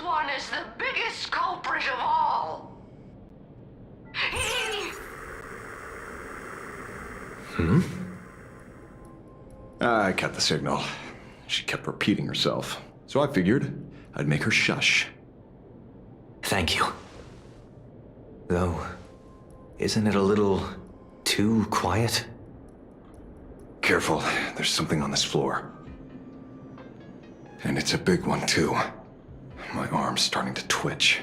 one is the biggest culprit of all. I cut the signal. She kept repeating herself, so I figured I'd make her shush. Thank you. Though, isn't it a little too quiet? Careful, there's something on this floor. And it's a big one, too. My arm's starting to twitch.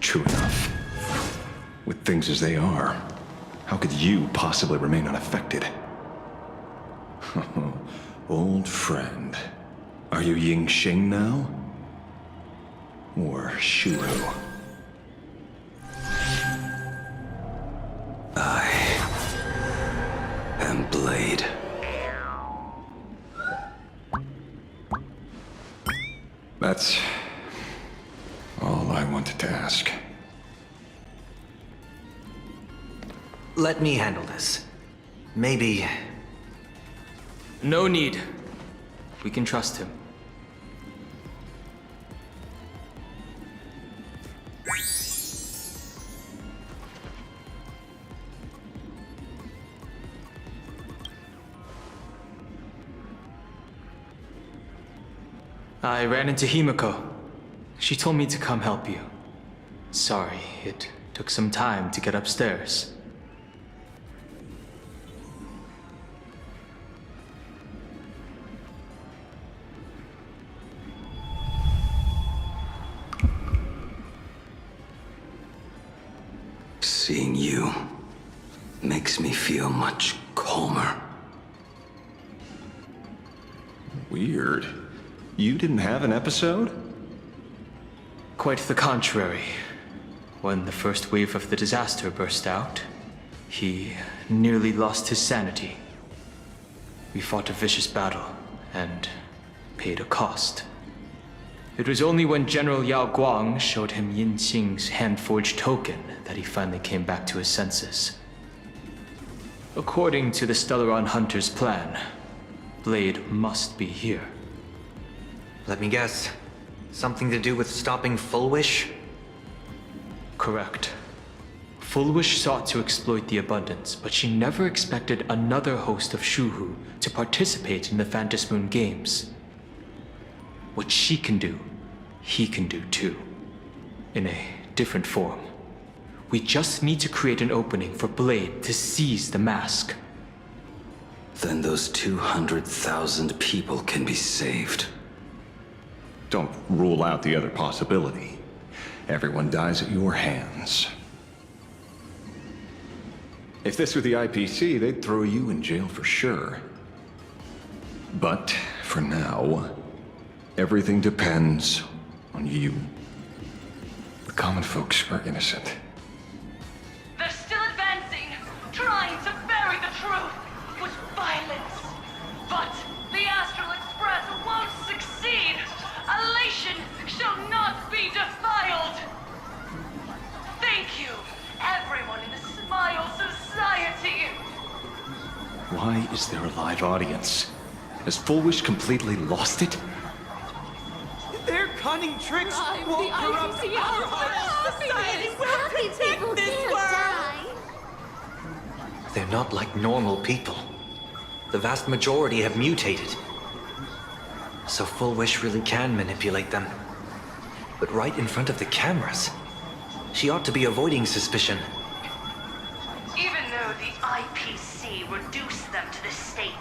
True enough. With things as they are, how could you possibly remain unaffected? Old friend. Are you Ying Xing now? Or Shuhu? I am Blade. That's all I wanted to ask. Let me handle this. Maybe... No need. We can trust him. I ran into Himiko. She told me to come help you. Sorry, it took some time to get upstairs. Seeing you makes me feel much calmer. Weird. You didn't have an episode? Quite the contrary. When the first wave of the disaster burst out, he nearly lost his sanity. We fought a vicious battle and paid a cost. It was only when General Yao Guang showed him Yin Xing's hand-forged token that he finally came back to his senses. According to the Stellaron Hunter's plan, Blade must be here. Let me guess. Something to do with stopping FULWISH? Correct. FULWISH sought to exploit the abundance, but she never expected another host of Shuhu to participate in the Phantom Moon Games. What she can do, he can do too. In a different form. We just need to create an opening for Blade to seize the mask. Then those 200,000 people can be saved. Don't rule out the other possibility. Everyone dies at your hands. If this were the IPC, they'd throw you in jail for sure. But for now, everything depends on you. The common folks are innocent. They're still advancing, trying to bury the truth with violence. But the Astral Express won't succeed. Elation shall not be defiled. Thank you, everyone in the Smile Society. Why is there a live audience? Has FULWISH completely lost it? Their cunning tricks won't corrupt our honest society. Happy people can't die. They're not like normal people. The vast majority have mutated. So FULWISH really can manipulate them. But right in front of the cameras. She ought to be avoiding suspicion. Even though the IPC reduced them to this state,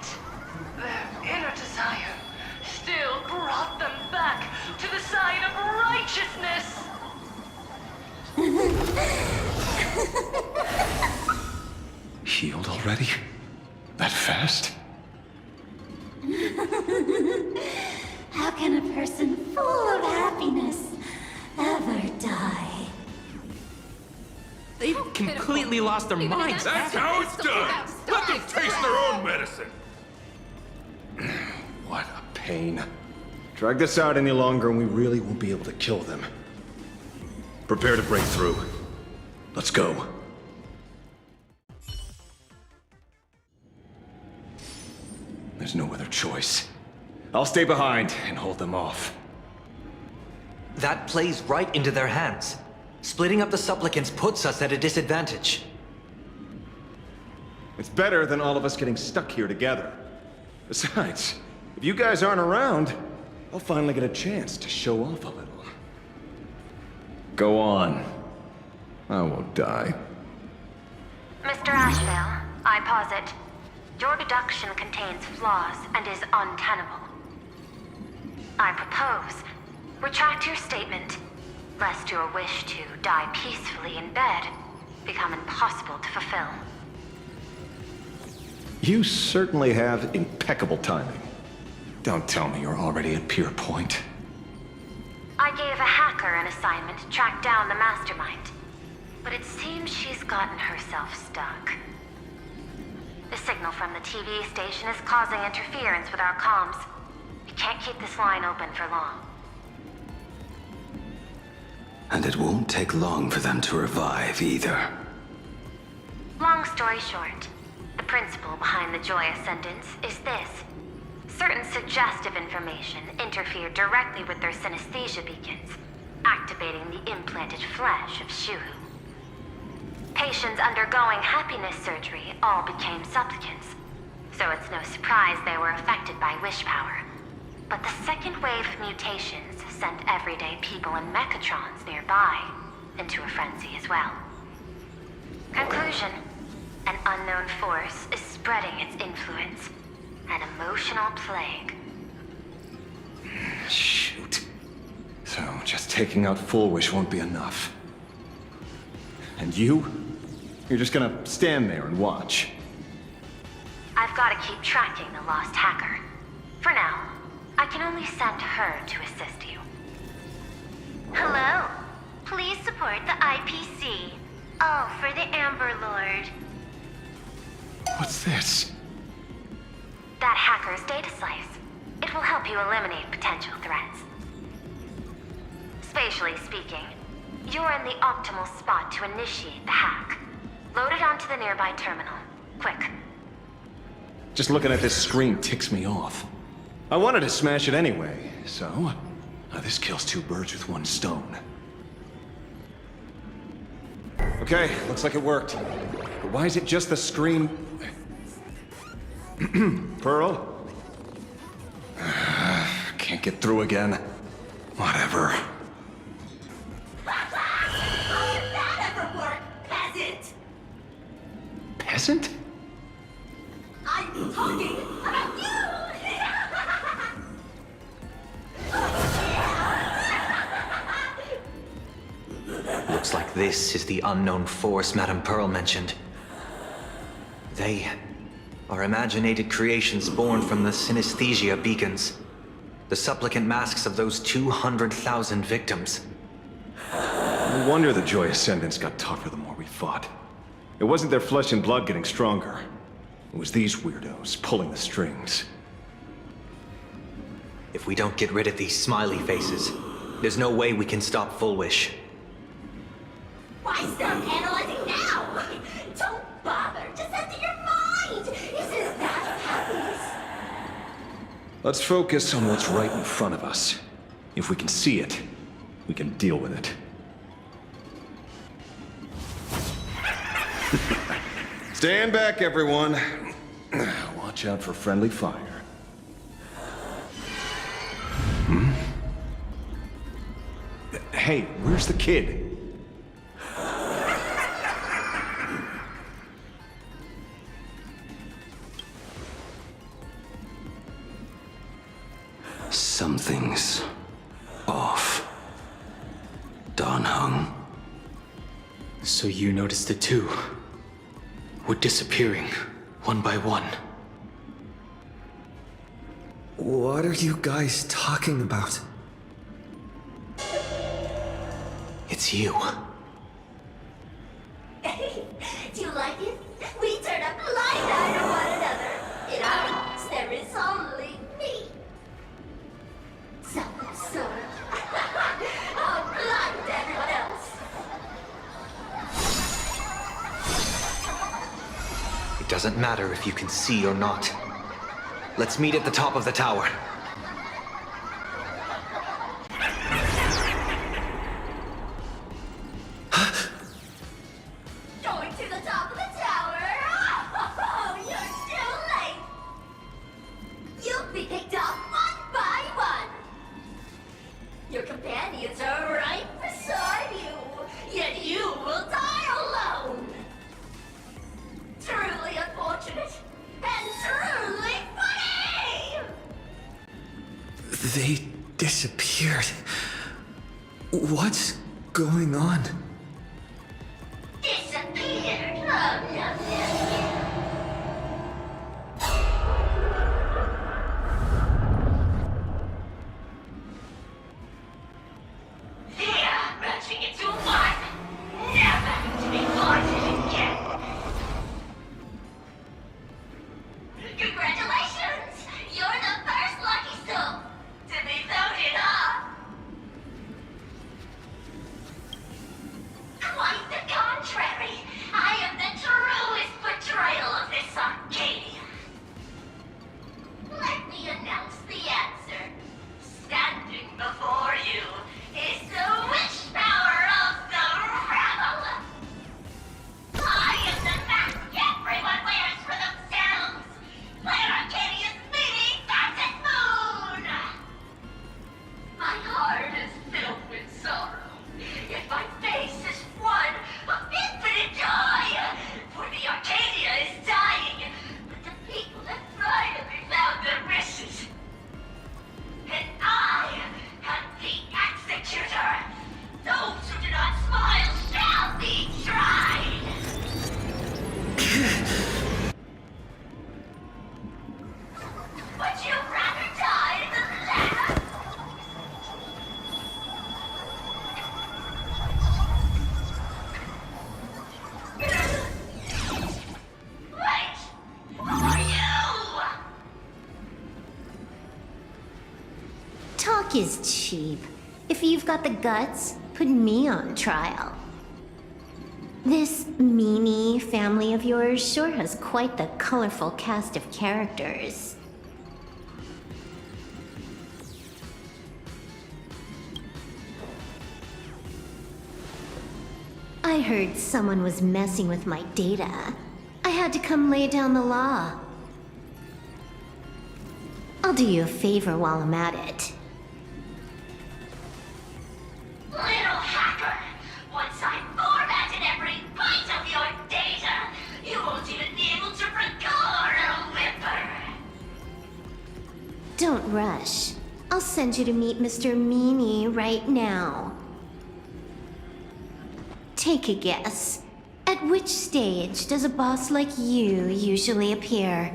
their inner desire still brought them back to the side of righteousness. Healed already? That fast? How can a person full of happiness ever die? They've completely lost their minds. That's how it's done! Let them taste their own medicine! What a pain. Drag this out any longer and we really won't be able to kill them. Prepare to break through. Let's go. There's no other choice. I'll stay behind and hold them off. That plays right into their hands. Splitting up the supplicants puts us at a disadvantage. It's better than all of us getting stuck here together. Besides, if you guys aren't around, I'll finally get a chance to show off a little. Go on. I won't die. Mr. Ashvale, I posit, your deduction contains flaws and is untenable. I propose, retract your statement, lest your wish to die peacefully in bed become impossible to fulfill. You certainly have impeccable timing. Don't tell me you're already at Pier Point. I gave a hacker an assignment to track down the mastermind, but it seems she's gotten herself stuck. The signal from the TV station is causing interference with our comms. We can't keep this line open for long. And it won't take long for them to revive either. Long story short, the principle behind the Joy Ascendance is this. Certain suggestive information interfered directly with their synesthesia beacons, activating the implanted flesh of Shuhu. Patients undergoing happiness surgery all became supplicants, so it's no surprise they were affected by wish power. But the second wave of mutations sent everyday people and mechatrons nearby into a frenzy as well. Conclusion: an unknown force is spreading its influence. An emotional plague. Shoot. So, just taking out FULWISH won't be enough. And you? You're just gonna stand there and watch. I've got to keep tracking the lost hacker. For now, I can only send her to assist you. Hello. Please support the IPC. All for the Amber Lord. What's this? That hacker's data slice. It will help you eliminate potential threats. Spatially speaking, you're in the optimal spot to initiate the hack. Load it onto the nearby terminal. Quick. Just looking at this screen ticks me off. I wanted to smash it anyway, so... this kills two birds with one stone. Okay, looks like it worked. But why is it just the screen... Pearl? Can't get through again. Whatever. How did that ever work, peasant? Peasant? I'm talking about you! Looks like this is the unknown force Madame Pearl mentioned. They are imaginated creations born from the synesthesia beacons. The supplicant masks of those 200,000 victims. No wonder the Joy Ascendants got tougher the more we fought. It wasn't their flesh and blood getting stronger. It was these weirdos pulling the strings. If we don't get rid of these smiley faces, there's no way we can stop FULWISH. Why start analyzing now? Don't bother. Just enter your mind. Isn't that happiness? Let's focus on what's right in front of us. If we can see it, we can deal with it. Stand back, everyone. Watch out for friendly fire. Hey, where's the kid? Something's off. Don Hung. So you noticed it too? We're disappearing, one by one. What are you guys talking about? It's you. Do you like it? We turn a blind eye to one another. In our hearts, there is only me. So, I'll blind everyone else. It doesn't matter if you can see or not. Let's meet at the top of the tower. Going to the top of the tower? Oh, you're too late! You'll be picked off one by one! Your companions are right beside you, yet you will die alone! Truly unfortunate, and truly funny! They disappeared. What's going on? Disappeared! Oh, no, no. They're merging into one, never to be parted again. Congratulations! You're the first lucky soul to be voted off. Quite the contrary. I am the truest portrayal of this Arcadia. Let me announce the answer. Standing before you is the wish power of the rebel. I am the mask everyone wears for themselves. Where Arcadia's meeting at its moon. My heart is filled with sorrow, yet my face is one of infinite joy. For the Arcadia is dying, but the people have finally found their wishes. And I am the executor. Those who do not smile shall be tried. Would you rather die than live? Wait! Who are you? Talk is cheap. If you've got the guts, put me on trial. This meanie family of yours sure has quite the colorful cast of characters. I heard someone was messing with my data. I had to come lay down the law. I'll do you a favor while I'm at it. Little hacker! Once I formatted every byte of your data, you won't even be able to record a whimper! Don't rush. I'll send you to meet Mr. Meanie right now. Take a guess. At which stage does a boss like you usually appear?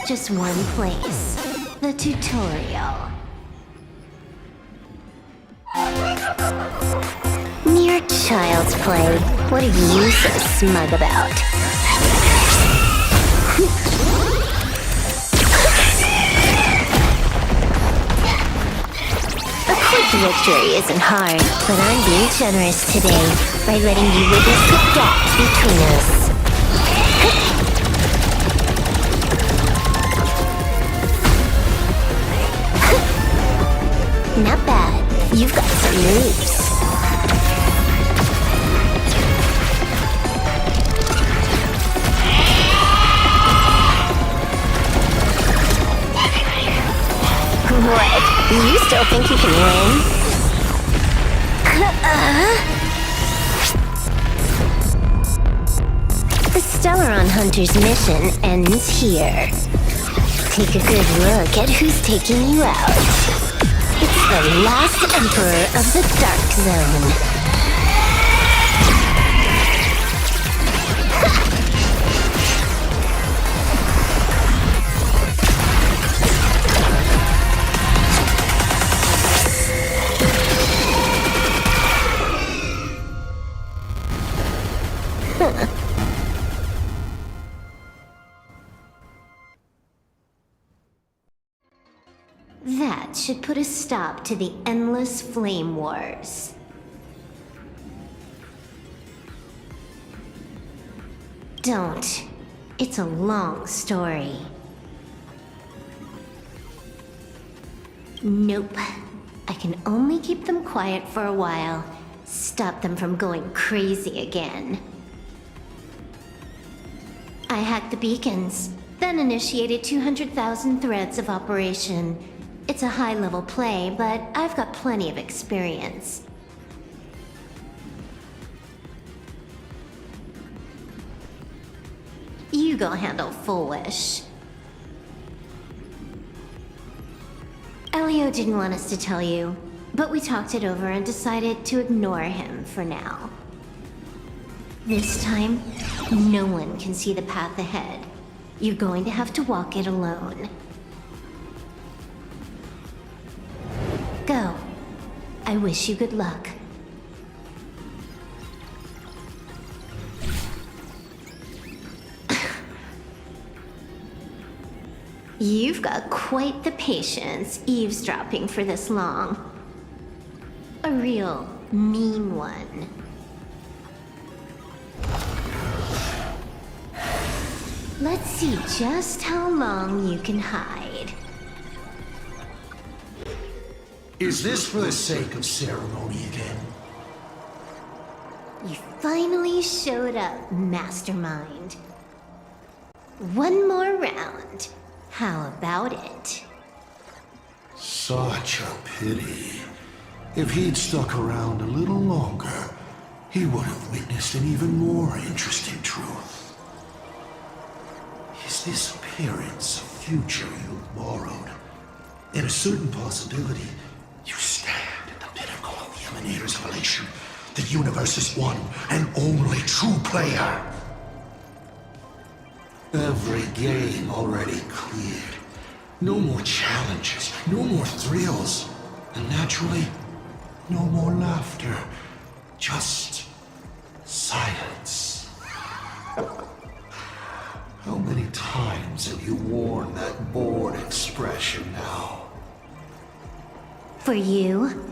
Just one place. The tutorial. Mere child's play. What are you so smug about? A quick victory isn't hard, but I'm being generous today by letting you witness the gap between us. Not bad. You've got some moves. What? You still think you can win? The Stellaron Hunter's mission ends here. Take a good look at who's taking you out. It's the last Emperor of the Dark Zone. That should put a stop to the endless flame wars. Don't It's a long story. Nope. I can only keep them quiet for a while. Stop them from going crazy again. I hacked the beacons, then initiated 200,000 threads of operation. It's a high-level play, but I've got plenty of experience. You go handle FULWISH. Elio didn't want us to tell you, but we talked it over and decided to ignore him for now. This time, no one can see the path ahead. You're going to have to walk it alone. Go. I wish you good luck. You've got quite the patience eavesdropping for this long. A real mean one. Let's see just how long you can hide. Is this for the sake of ceremony again? You finally showed up, Mastermind. One more round. How about it? Such a pity. If he'd stuck around a little longer, he would have witnessed an even more interesting truth. Is this appearance a future you've borrowed? In a certain possibility, you stand at the pinnacle of the Emanator's revelation. The universe's one and only true player. Every game already cleared. No more challenges, no more thrills, and naturally, no more laughter. Just silence. How many times have you worn that bored expression now? For you,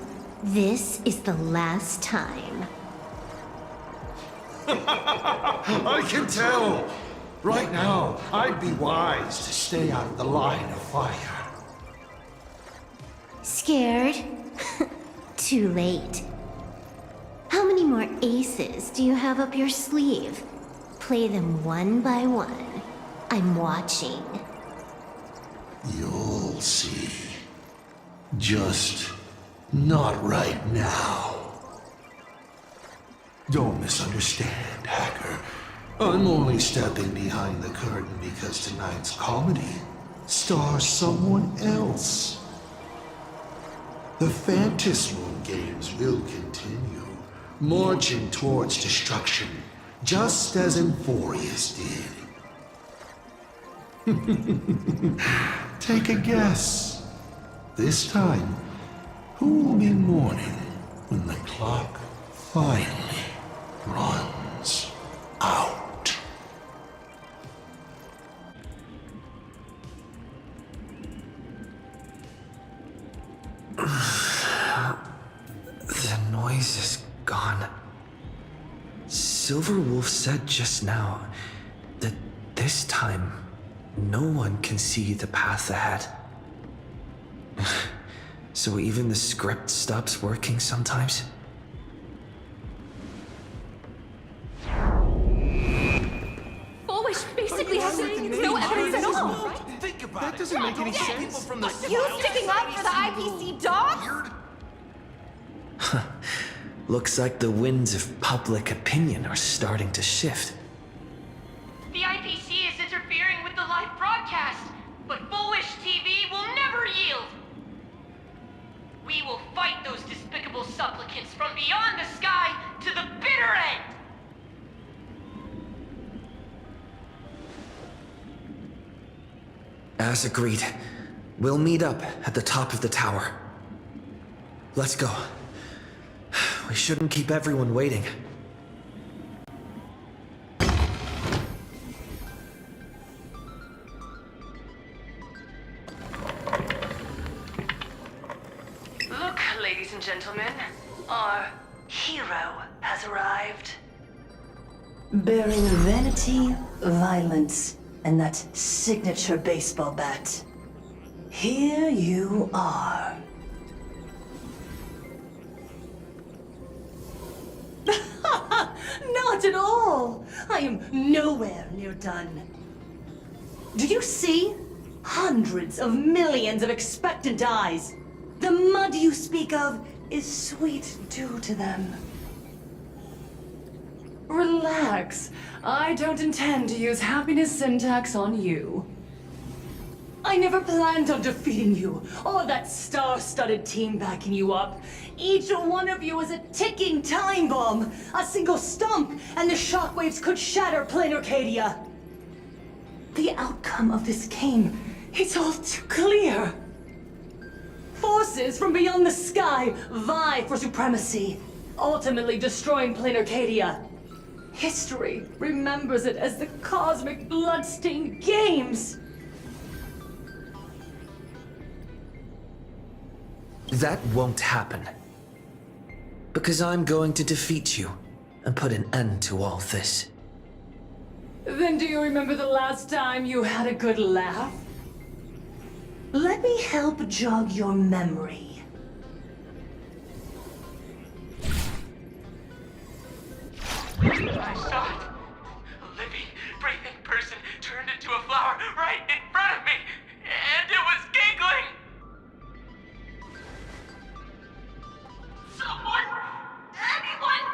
this is the last time. I can tell! Right now, I'd be wise to stay out of the line of fire. Scared? Too late. How many more aces do you have up your sleeve? Play them one by one. I'm watching. You'll see. Just not right now. Don't misunderstand, Hacker. I'm only stepping behind the curtain because tonight's comedy stars someone else. The Phantasmal games will continue, marching towards destruction, just as Emphorius did. Take a guess. This time, who will be mourning when the clock finally runs out? The noise is gone. Silverwolf said just now that this time no one can see the path ahead. So even the script stops working sometimes? FULWISH basically has no evidence at all. Think about that doesn't make any sense. From the You sticking up for the IPC dog? Looks like the winds of public opinion are starting to shift. The IPC is interfering with the live broadcast, but FULWISH TV will never yield. We will fight those despicable supplicants from beyond the sky to the bitter end. As agreed, we'll meet up at the top of the tower. Let's go. We shouldn't keep everyone waiting. Look, ladies and gentlemen, our hero has arrived. Bearing vanity, violence, and that signature baseball bat. Here you are. Not at all! I am nowhere near done. Do you see? Hundreds of millions of expectant eyes. The mud you speak of is sweet due to them. Relax. I don't intend to use happiness syntax on you. I never planned on defeating you, or that star-studded team backing you up. Each one of you is a ticking time bomb. A single stump, and the shockwaves could shatter plain Arcadia. The outcome of this game, it's all too clear. Forces from beyond the sky vie for supremacy, ultimately destroying plain Arcadia. History remembers it as the cosmic bloodstained games. That won't happen. Because I'm going to defeat you and put an end to all this. Then do you remember the last time you had a good laugh? Let me help jog your memory. I saw it. A living, breathing person turned into a flower right in front of me, and it was giggling. Someone! Anyone!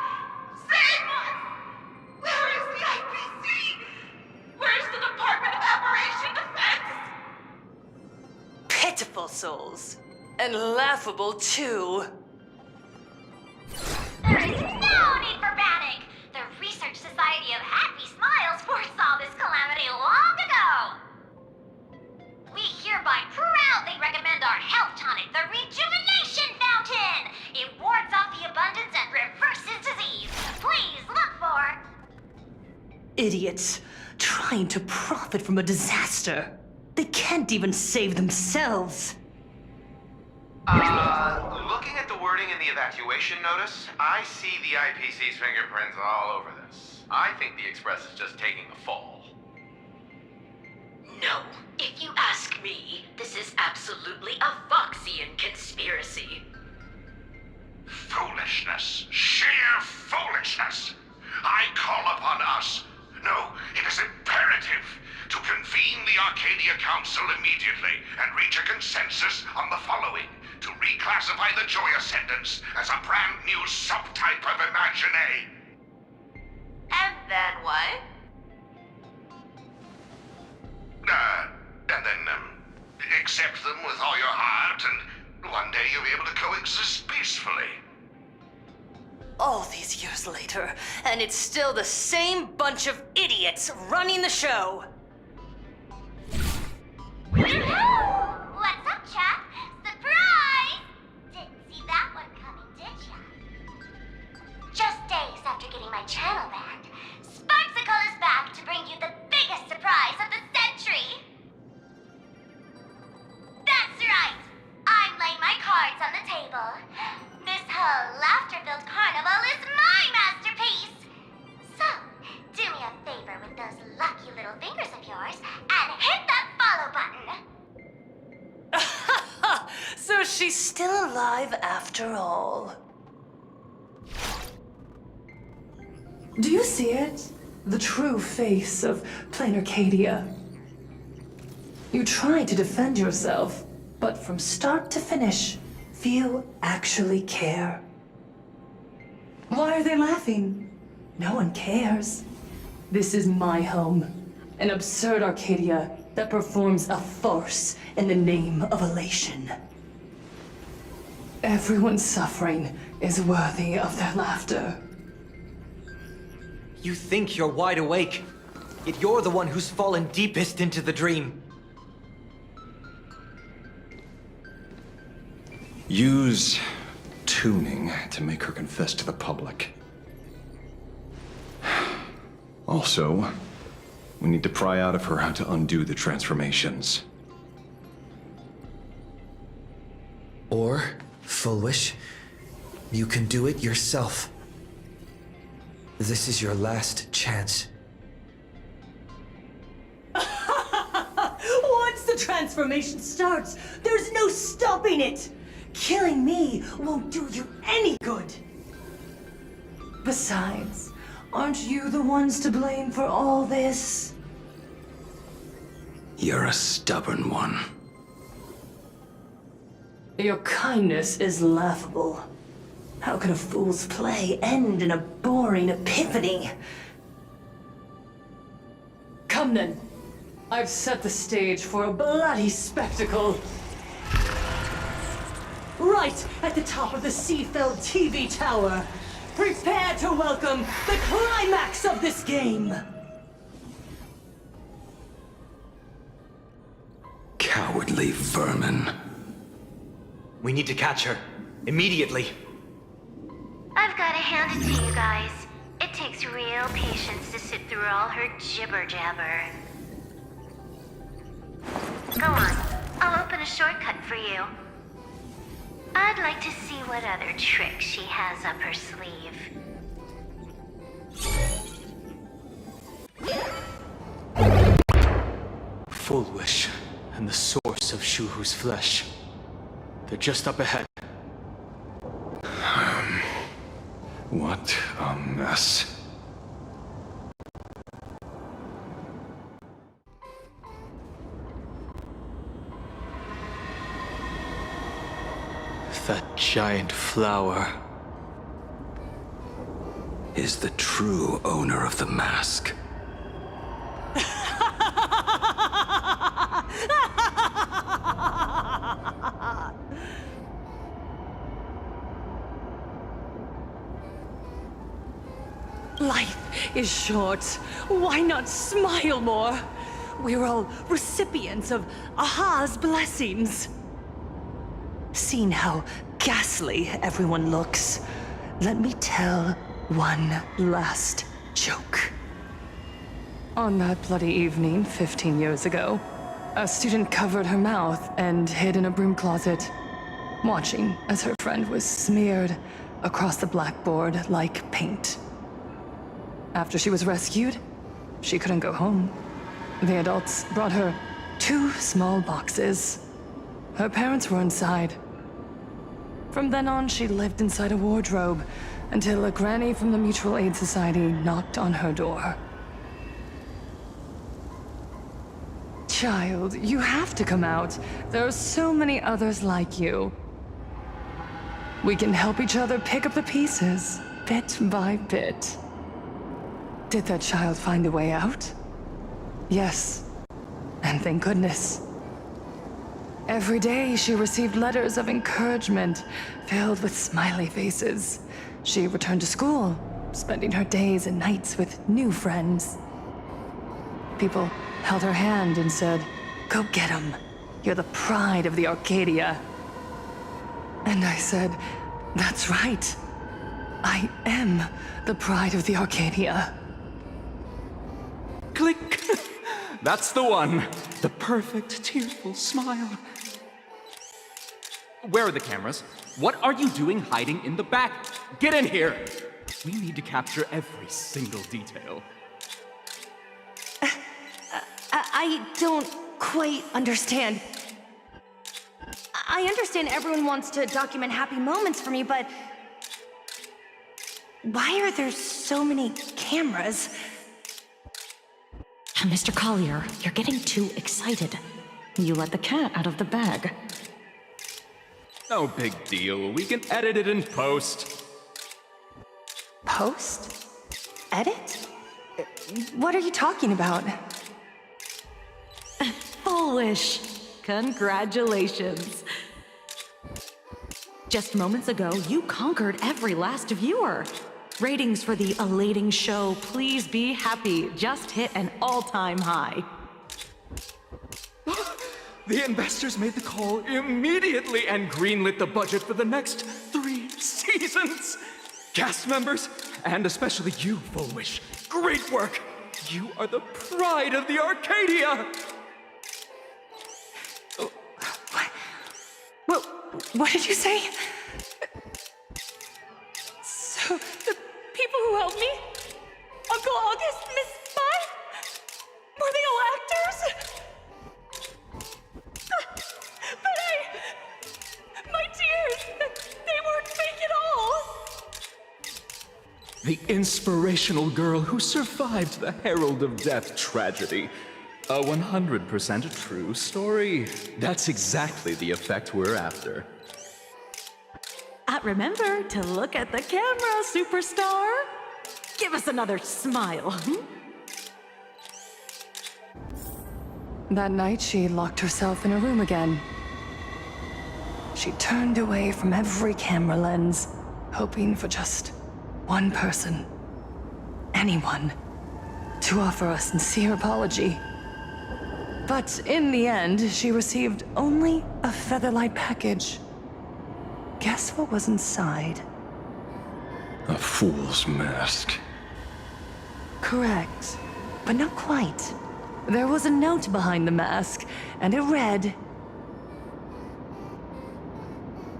Save us! Where is the IPC? Where's the Department of Operation Defense? Pitiful souls. And laughable, too. There is no need for panic! The Research Society of Happy Smiles foresaw this calamity long ago! We hereby proudly recommend our health tonic, the Rejuvenation Fountain! It wards off the abundance and reverses disease. Please look for... Idiots. Trying to profit from a disaster. They can't even save themselves. Looking at the wording in the evacuation notice, I see the IPC's fingerprints all over this. I think the Express is just taking the fall. No, if you ask me, this is absolutely a Foxian conspiracy. Foolishness. Sheer foolishness. I call upon us. No, it is imperative to convene the Arcadia Council immediately and reach a consensus on the following. To reclassify the Joy Ascendants as a brand new subtype of Imagine. And then what? And then, accept them with all your heart, and one day you'll be able to coexist peacefully. All these years later, and it's still the same bunch of idiots running the show. What's up, chap? Surprise! Didn't see that one coming, did ya? Just days after getting my channel banned, Sparksicle is back to bring you the biggest surprise of the century! That's right! I'm laying my cards on the table. This whole laughter-filled carnival is my masterpiece! So, do me a favor with those lucky little fingers of yours and hit that follow button! So she's still alive after all. Do you see it? The true face of plain Arcadia. You tried to defend yourself, but from start to finish, few actually care. Why are they laughing? No one cares. This is my home. An absurd Arcadia that performs a farce in the name of elation. Everyone's suffering is worthy of their laughter. You think you're wide awake, yet you're the one who's fallen deepest into the dream. Use tuning to make her confess to the public. Also, we need to pry out of her how to undo the transformations. Or, FULWISH, you can do it yourself. This is your last chance. transformation starts, there's no stopping it! Killing me won't do you any good! Besides, aren't you the ones to blame for all this? You're a stubborn one. Your kindness is laughable. How can a fool's play end in a boring epiphany? Come then. I've set the stage for a bloody spectacle. Right at the top of the Seafeld TV tower. Prepare to welcome the climax of this game! Cowardly vermin. We need to catch her. Immediately. I've gotta hand it to you guys. It takes real patience to sit through all her jibber-jabber. Go on. I'll open a shortcut for you. I'd like to see what other tricks she has up her sleeve. FULWISH and the source of Shuhu's flesh. They're just up ahead. What a mess. That giant flower Is the true owner of the mask. Life is short. Why not smile more? We're all recipients of Aha's blessings. Seeing how ghastly everyone looks, let me tell one last joke. On that bloody evening 15 years ago, a student covered her mouth and hid in a broom closet, watching as her friend was smeared across the blackboard like paint. After she was rescued, she couldn't go home. The adults brought her 2 small boxes. Her parents were inside. From then on, she lived inside a wardrobe until a granny from the Mutual Aid Society knocked on her door. Child, you have to come out. There are so many others like you. We can help each other pick up the pieces, bit by bit. Did that child find a way out? Yes, and thank goodness. Every day she received letters of encouragement filled with smiley faces. She returned to school, spending her days and nights with new friends. People held her hand and said, "Go get him. You're the pride of the Arcadia." And I said, "That's right. I am the pride of the Arcadia." Click! That's the one. The perfect, tearful smile. Where are the cameras? What are you doing hiding in the back? Get in here! We need to capture every single detail. I don't quite understand. I understand everyone wants to document happy moments for me, but why are there so many cameras? Mr. Collier, you're getting too excited. You let the cat out of the bag. No big deal. We can edit it in post. Post? Edit? What are you talking about? FULWISH! Congratulations. Just moments ago, you conquered every last viewer. Ratings for the elating show, Please Be Happy, just hit an all-time high. The investors made the call immediately and greenlit the budget for the next 3 seasons. Cast members, and especially you, FULWISH, great work. You are the pride of the Arcadia. What did you say? So, the people who helped me? Uncle August, Miss Spy? Were they all actors? The inspirational girl who survived the Herald of Death tragedy. A 100% true story. That's exactly the effect we're after. Remember to look at the camera, superstar. Give us another smile. That night, she locked herself in a room again. She turned away from every camera lens, hoping for just one person, anyone, to offer a sincere apology. But in the end, she received only a Featherlight package. Guess what was inside? A fool's mask. Correct, but not quite. There was a note behind the mask, and it read,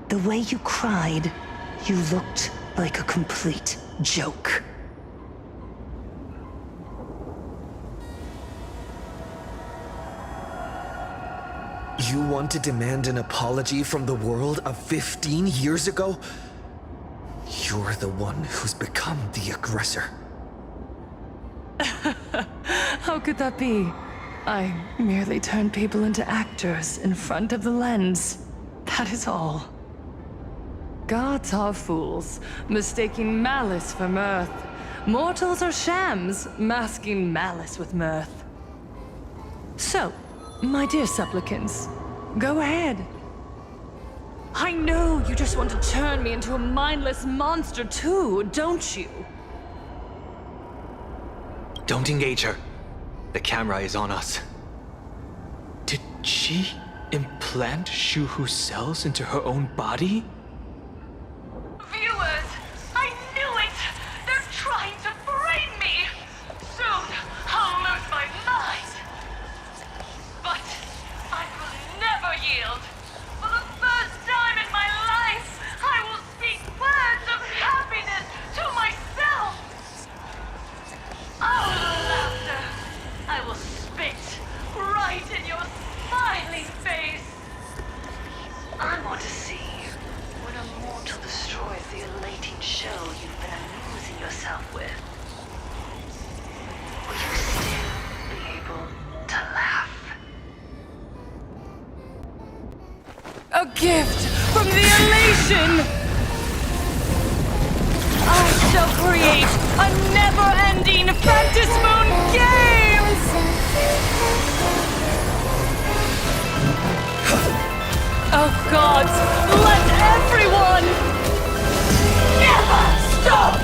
"The way you cried, you looked like a complete joke." You want to demand an apology from the world of 15 years ago? You're the one who's become the aggressor. How could that be? I merely turn people into actors in front of the lens. That is all. Gods are fools, mistaking malice for mirth. Mortals are shams, masking malice with mirth. So, my dear supplicants, go ahead. I know you just want to turn me into a mindless monster too, don't you? Don't engage her. The camera is on us. Did she implant Shuhu's cells into her own body? Viewers, I knew it! They're trying to frame me! Soon, I'll lose my mind! But I will never yield! For the first time in my life, I will speak words of happiness to myself! Oh, laughter! I will spit right in your smiling face! I want to see when a mortal destroys the elating show you've been amusing yourself with. Will you still be able to laugh? A gift from the elation! I shall create a never-ending Phantasmoon game! Oh gods, let everyone never stop!